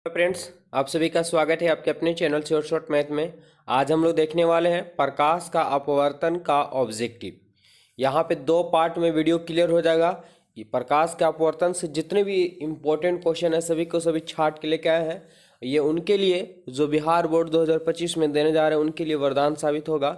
Friends, आप सभी का स्वागत है आपके अपने चैनल शॉर्ट शॉर्ट मैथ में। आज हम लोग देखने वाले हैं प्रकाश का अपवर्तन का ऑब्जेक्टिव। यहाँ पे दो पार्ट में वीडियो क्लियर हो जाएगा कि प्रकाश के अपवर्तन से जितने भी इम्पोर्टेंट क्वेश्चन है सभी को सभी छाट के लेके आए हैं। ये उनके लिए जो बिहार बोर्ड 2025 में देने जा रहे हैं उनके लिए वरदान साबित होगा।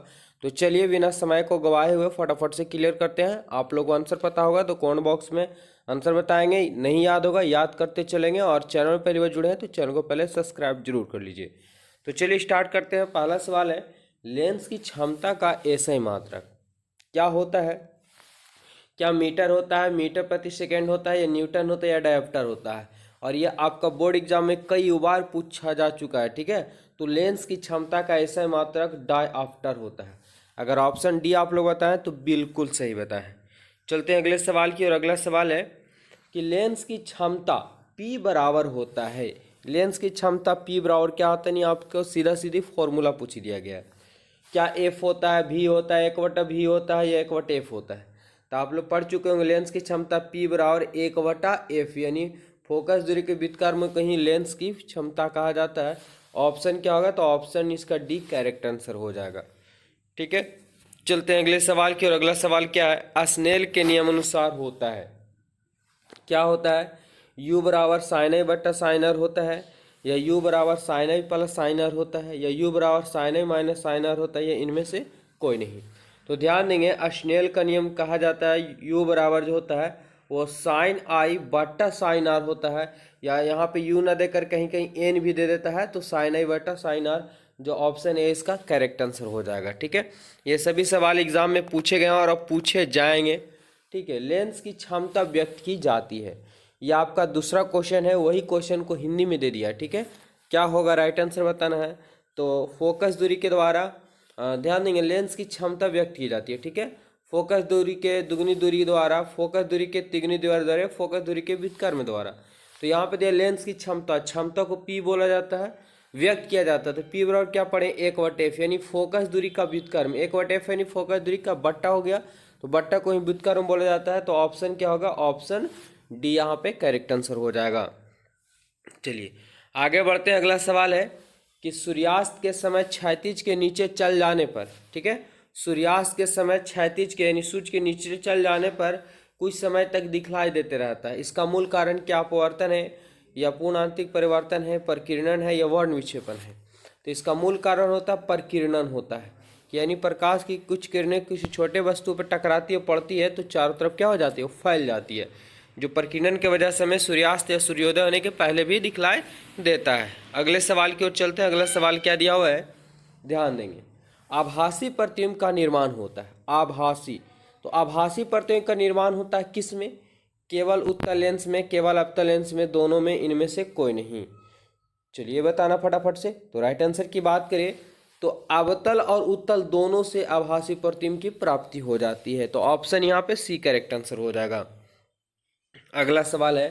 तो चलिए बिना समय को गवाए हुए फटाफट से क्लियर करते हैं। आप लोग को आंसर पता होगा तो कमेंट बॉक्स में आंसर बताएंगे, नहीं याद होगा याद करते चलेंगे। और चैनल में पहली बार जुड़े हैं तो चैनल को पहले सब्सक्राइब जरूर कर लीजिए। तो चलिए स्टार्ट करते हैं। पहला सवाल है, लेंस की क्षमता का एसआई मात्रक क्या होता है? क्या मीटर होता है, मीटर प्रति सेकेंड होता है, या न्यूटन होता है, या डायोप्टर होता है? और ये आपका बोर्ड एग्जाम में कई बार पूछा जा चुका है, ठीक है। तो लेंस की क्षमता का एसआई मात्रक डायोप्टर होता है। अगर ऑप्शन डी आप लोग बताएं तो बिल्कुल सही बताएं। चलते हैं अगले सवाल की। और अगला सवाल है कि लेंस की क्षमता P बराबर होता है। लेंस की क्षमता P बराबर क्या होता है? नहीं, आपको सीधा सीधी फॉर्मूला पूछ दिया गया है। क्या F होता है, V होता है, 1/V होता है, या 1/F होता है? तो आप लोग पढ़ चुके होंगे लेंस की क्षमता P बराबर 1/F, यानी फोकस दूरी के वृत्तकार में कहीं लेंस की क्षमता कहा जाता है। ऑप्शन क्या होगा? तो ऑप्शन इसका डी करेक्ट आंसर हो जाएगा, ठीक है। चलते हैं अगले सवाल की। और अगला सवाल क्या है? स्नेल के नियम अनुसार होता है। क्या होता है? u बराबर साइन आई बट्टा साइन आर होता है, या u बराबर sign I plus sign R होता है, या u बराबर sign I minus sign R होता है, या इनमें से कोई नहीं। तो ध्यान देंगे, स्नेल का नियम कहा जाता है u बराबर जो होता है वो साइन आई बट्टा साइन आर होता है, या यहाँ पे u ना देकर कहीं कहीं n भी दे देता है तो साइन आई बट्टा साइन आर, जो ऑप्शन ए इसका करेक्ट आंसर हो जाएगा, ठीक है। ये सभी सवाल एग्जाम में पूछे गए हैं और अब पूछे जाएंगे, ठीक है। लेंस की क्षमता व्यक्त की जाती है, यह आपका दूसरा क्वेश्चन है। वही क्वेश्चन को हिंदी में दे दिया, ठीक है। क्या होगा? राइट आंसर बताना है। तो फोकस दूरी के द्वारा ध्यान देंगे, लेंस की क्षमता व्यक्त की जाती है, ठीक है। फोकस दूरी के दुगनी दूरी द्वारा, फोकस दूरी के तिगुनी द्वारा द्वारा, फोकस दूरी के व्युत्क्रम द्वारा। तो यहाँ पे दिया लेंस की क्षमता, क्षमता को P बोला जाता है, व्यक्त किया जाता है। तो P बराबर क्या पढ़े? 1/F, यानी फोकस दूरी का व्युत्क्रम। 1/F यानी फोकस दूरी का बट्टा हो गया, तो बट्टा को ही व्युत्क्रम बोला जाता है। तो ऑप्शन क्या होगा? ऑप्शन डी यहाँ पे करेक्ट आंसर हो जाएगा। चलिए आगे बढ़ते हैं। अगला सवाल है कि सूर्यास्त के समय क्षैतिज के नीचे चल जाने पर, ठीक है, सूर्यास्त के समय क्षैतिज के यानी सूर्य के नीचे चल जाने पर कुछ समय तक दिखलाई देते रहता है। इसका मूल कारण क्या? अपवर्तन है, या पूर्ण आंतरिक परिवर्तन है, परिकिरणन है, या वर्ण विक्षेपण है? तो इसका मूल कारण होता है परिकिरणन होता है, यानी प्रकाश की कुछ किरणें किसी छोटे वस्तु पर टकराती है, पड़ती है तो चारों तरफ क्या हो जाती है? वो फैल जाती है, जो प्रकीर्णन की वजह से हमें सूर्यास्त या सूर्योदय होने के पहले भी दिखलाई देता है। अगले सवाल की ओर चलते हैं। अगला सवाल क्या दिया हुआ है? ध्यान देंगे, आभासी प्रतिबिंब का निर्माण होता है। आभासी, तो आभासी प्रतिबिंब का निर्माण होता है किस में? केवल उत्तल लेंस में, केवल अवतल लेंस में, दोनों में, इनमें से कोई नहीं। चलिए बताना फटाफट से। तो राइट आंसर की बात करें तो अवतल और उत्तल दोनों से आभासी प्रतिबिंब की प्राप्ति हो जाती है। तो ऑप्शन यहाँ पे सी करेक्ट आंसर हो जाएगा। अगला सवाल है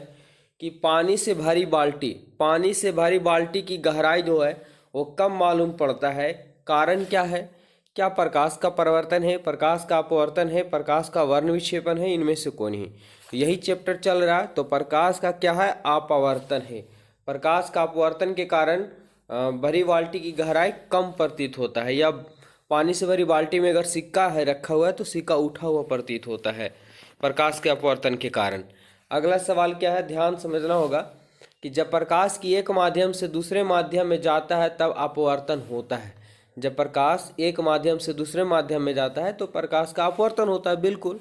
कि पानी से भरी बाल्टी, पानी से भरी बाल्टी की गहराई जो है वो कम मालूम पड़ता है, कारण क्या है? क्या प्रकाश का परिवर्तन है, प्रकाश का अपवर्तन है, प्रकाश का वर्ण विक्षेपण है, इनमें से कोई नहीं। यही चैप्टर चल रहा है। तो प्रकाश का क्या है? अपवर्तन है। प्रकाश का अपवर्तन के कारण भरी बाल्टी की गहराई कम प्रतीत होता है, या पानी से भरी बाल्टी में अगर सिक्का है रखा हुआ है तो सिक्का उठा हुआ प्रतीत होता है प्रकाश के अपवर्तन के कारण। अगला सवाल क्या है? ध्यान समझना होगा कि जब प्रकाश की एक माध्यम से दूसरे माध्यम में जाता है तब अपवर्तन होता है। जब प्रकाश एक माध्यम से दूसरे माध्यम में जाता है तो प्रकाश का अपवर्तन होता है, बिल्कुल,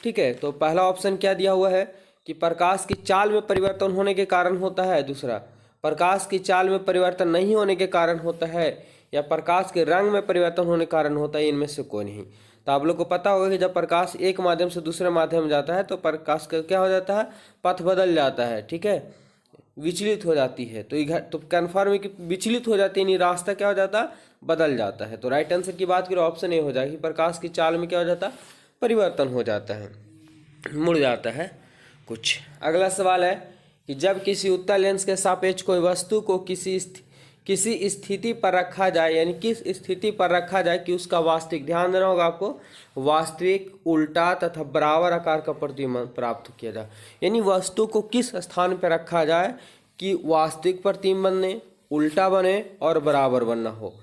ठीक है। तो पहला ऑप्शन क्या दिया हुआ है कि प्रकाश की चाल में परिवर्तन होने के कारण होता है, दूसरा प्रकाश की चाल में परिवर्तन नहीं होने के कारण होता है, या प्रकाश के रंग में परिवर्तन होने के कारण होता है, इनमें से कोई नहीं। तो आप लोग को पता होगा कि जब प्रकाश एक माध्यम से दूसरे माध्यम में जाता है तो प्रकाश का क्या हो जाता है? पथ बदल जाता है, ठीक है, विचलित हो जाती है। तो कन्फर्म है कि विचलित हो जाती है, यानी रास्ता क्या हो जाता है? बदल जाता है। तो राइट आंसर की बात करें ऑप्शन ए हो जाएगी, प्रकाश की चाल में क्या हो जाता है? परिवर्तन हो जाता है, मुड़ जाता है कुछ। अगला सवाल है कि जब किसी उत्तल लेंस के सापेक्ष कोई वस्तु को किसी स्थिति पर रखा जाए, यानी किस स्थिति पर रखा जाए कि उसका वास्तविक, ध्यान देना होगा आपको, वास्तविक, उल्टा तथा बराबर आकार का प्रतिबिंब प्राप्त किया जाए, यानी वस्तु को किस स्थान पर रखा जाए कि वास्तविक प्रतिबिंब बने, उल्टा बने और बराबर बनना हो।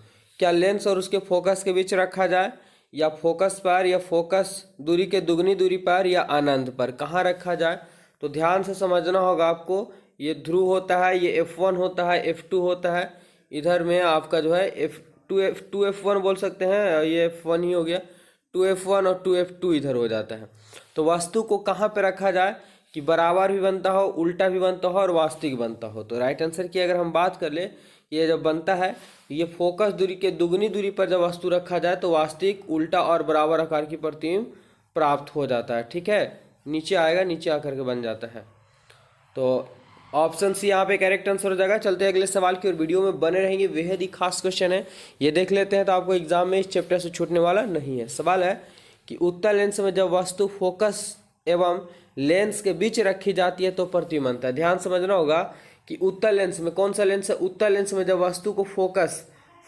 क्या लेंस और उसके फोकस के बीच रखा जाए, या फोकस पर, या फोकस दूरी के दुगनी दूरी पर, या अनंत पर, कहाँ रखा जाए? तो ध्यान से समझना होगा आपको। ये ध्रुव होता है, ये F1 होता है, F2 होता है, इधर में आपका जो है F2F1 बोल सकते हैं, ये F1 ही हो गया, 2F1 और 2F2 इधर हो जाता है। तो वस्तु को कहाँ पे रखा जाए कि बराबर भी बनता हो, उल्टा भी बनता हो और वास्तविक बनता हो? तो राइट आंसर की अगर हम बात कर ले, ये जब बनता है, ये फोकस दूरी के दुगनी दूरी पर जब वस्तु रखा जाए तो वास्तविक, उल्टा और बराबर आकार की प्रतिबिंब प्राप्त हो जाता है। ठीक है, नीचे आएगा, नीचे आकर के बन जाता है। तो ऑप्शन सी यहाँ पे करेक्ट आंसर हो जाएगा। चलते हैं अगले सवाल की और वीडियो में बने रहेंगे, बेहद ही खास क्वेश्चन है, ये देख लेते हैं तो आपको एग्जाम में इस चैप्टर से छूटने वाला नहीं है। सवाल है कि उत्तल लेंस में जब वस्तु फोकस एवं लेंस के बीच रखी जाती है तो प्रतिबिंब बनता है। ध्यान समझना होगा कि उत्तल लेंस में, कौन सा लेंस है? उत्तल लेंस में जब वस्तु को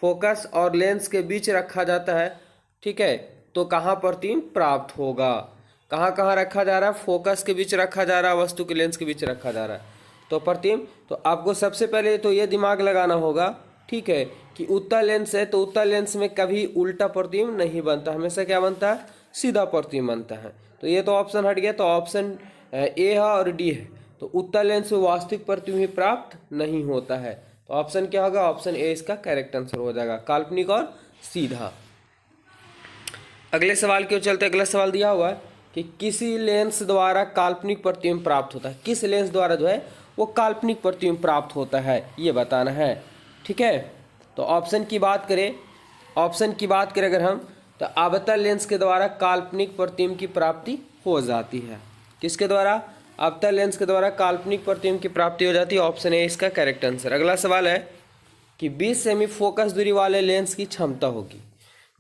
फोकस और लेंस के बीच रखा जाता है, ठीक है, तो कहाँ प्रतिबिंब प्राप्त होगा? कहाँ कहाँ रखा जा रहा है? फोकस के बीच रखा जा रहा है, वस्तु के लेंस के बीच रखा जा रहा है, तो प्रतिबिंब। तो आपको सबसे पहले तो ये दिमाग लगाना होगा, ठीक है, कि उत्तल लेंस है तो उत्तल लेंस में कभी उल्टा प्रतिबिंब नहीं बनता, हमेशा क्या बनता है? सीधा प्रतिबिंब बनता है। तो ये तो ऑप्शन हट गया, तो ऑप्शन ए है और डी है। तो उत्तल लेंस में वास्तविक प्रतिबिंब प्राप्त नहीं होता है, तो ऑप्शन क्या होगा? ऑप्शन ए इसका करेक्ट आंसर हो जाएगा, काल्पनिक और सीधा। अगले सवाल की ओर चलते। अगला सवाल दिया हुआ है कि किसी लेंस द्वारा काल्पनिक प्रतिबिंब प्राप्त होता है। किस लेंस द्वारा जो है वो काल्पनिक प्रतिबिंब प्राप्त होता है, ये बताना है। ठीक है, तो ऑप्शन की बात करें अगर हम, तो अवतल लेंस के द्वारा काल्पनिक प्रतिबिंब की प्राप्ति हो जाती है। किसके द्वारा? अवतल लेंस के द्वारा काल्पनिक प्रतिबिंब की प्राप्ति हो जाती है। ऑप्शन ए इसका करेक्ट आंसर। अगला सवाल है कि 20 सेमी फोकस दूरी वाले लेंस की क्षमता होगी।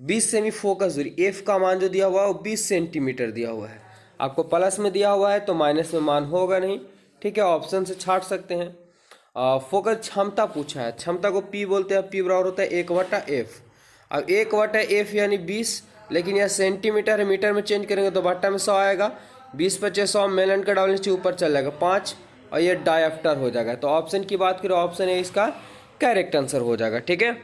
20 सेमी फोकस दूरी, एफ का मान जो दिया हुआ है वो 20 सेंटीमीटर दिया हुआ है। आपको प्लस में दिया हुआ है तो माइनस में मान होगा नहीं, ठीक है, ऑप्शन से छाट सकते हैं। फोकस क्षमता पूछा है, क्षमता को पी बोलते हैं, पी बराबर होता है 1/f। अब 1/f यानी 20, लेकिन यह सेंटीमीटर है, मीटर में चेंज करेंगे तो बट्टा में 100 आएगा। 20 × 100 मेलन का डालने से ऊपर चल जाएगा 5, और ये डायफ्टर हो जाएगा। तो ऑप्शन की बात करें, ऑप्शन ए इसका करेक्ट आंसर हो जाएगा। ठीक है,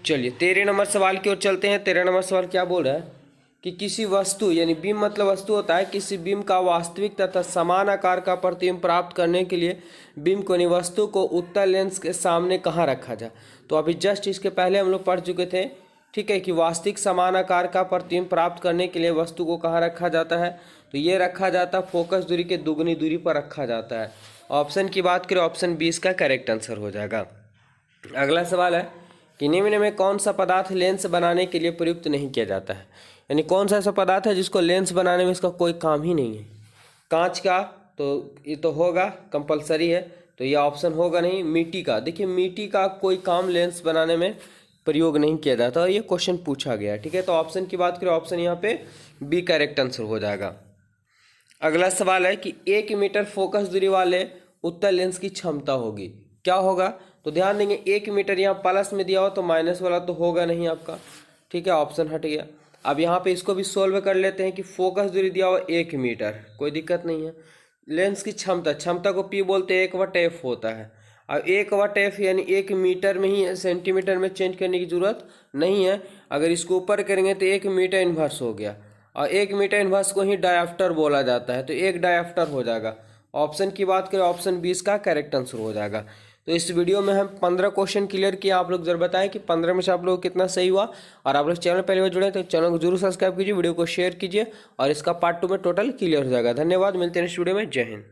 चलिए 13 नंबर सवाल की ओर चलते हैं। 13 नंबर सवाल क्या बोल रहा है कि किसी वस्तु, यानी बीम मतलब वस्तु होता है, किसी बीम का वास्तविक तथा समान आकार का प्रतिबिंब प्राप्त करने के लिए बीम को, वस्तु को उत्तल लेंस के सामने कहाँ रखा जाए? तो अभी जस्ट इसके पहले हम लोग पढ़ चुके थे, ठीक है, कि वास्तविक समान आकार का प्रतिबिंब प्राप्त करने के लिए वस्तु को कहाँ रखा जाता है? तो ये रखा जाता है फोकस दूरी के दुगनी दूरी पर रखा जाता है। ऑप्शन की बात करें, ऑप्शन 20 का करेक्ट आंसर हो जाएगा। अगला सवाल है कि निम्न में कौन सा पदार्थ लेंस बनाने के लिए प्रयुक्त नहीं किया जाता है? यानी कौन सा ऐसा पदार्थ है जिसको लेंस बनाने में इसका कोई काम ही नहीं है? कांच का तो ये तो होगा, कंपलसरी है, तो ये ऑप्शन होगा नहीं। मिट्टी का, देखिए मिट्टी का कोई काम लेंस बनाने में प्रयोग नहीं किया जाता, और ये क्वेश्चन पूछा गया है। ठीक है, तो ऑप्शन की बात करें, ऑप्शन यहाँ पे बी करेक्ट आंसर हो जाएगा। अगला सवाल है कि 1 मीटर फोकस दूरी वाले उत्तल लेंस की क्षमता होगी, क्या होगा? तो ध्यान देंगे 1 मीटर, यहाँ प्लस में दिया हो तो माइनस वाला तो होगा नहीं आपका, ठीक है, ऑप्शन हट गया। अब यहाँ पे इसको भी सोल्व कर लेते हैं कि फोकस दूरी दिया हुआ 1 मीटर, कोई दिक्कत नहीं है। लेंस की क्षमता को पी बोलते हैं, 1/f होता है। अब 1/f यानी 1 मीटर में ही, सेंटीमीटर में चेंज करने की जरूरत नहीं है। अगर इसको ऊपर करेंगे तो 1 मीटर इन्वर्स हो गया, और 1 मीटर इन्वर्स को ही डायफ्टर बोला जाता है, तो 1 डायफ्टर हो जाएगा। ऑप्शन की बात करें, ऑप्शन 20 का करेक्ट आंसर हो जाएगा। तो इस वीडियो में हम 15 क्वेश्चन क्लियर किए। आप लोग जरूर बताएं कि 15 में से आप लोगों को कितना सही हुआ। और आप लोग चैनल पहले बार जुड़े तो चैनल को जरूर सब्सक्राइब कीजिए, वीडियो को शेयर कीजिए, और इसका पार्ट 2 में टोटल क्लियर हो जाएगा। धन्यवाद, मिलते हैं नेक्स्ट वीडियो में। जय हिंद।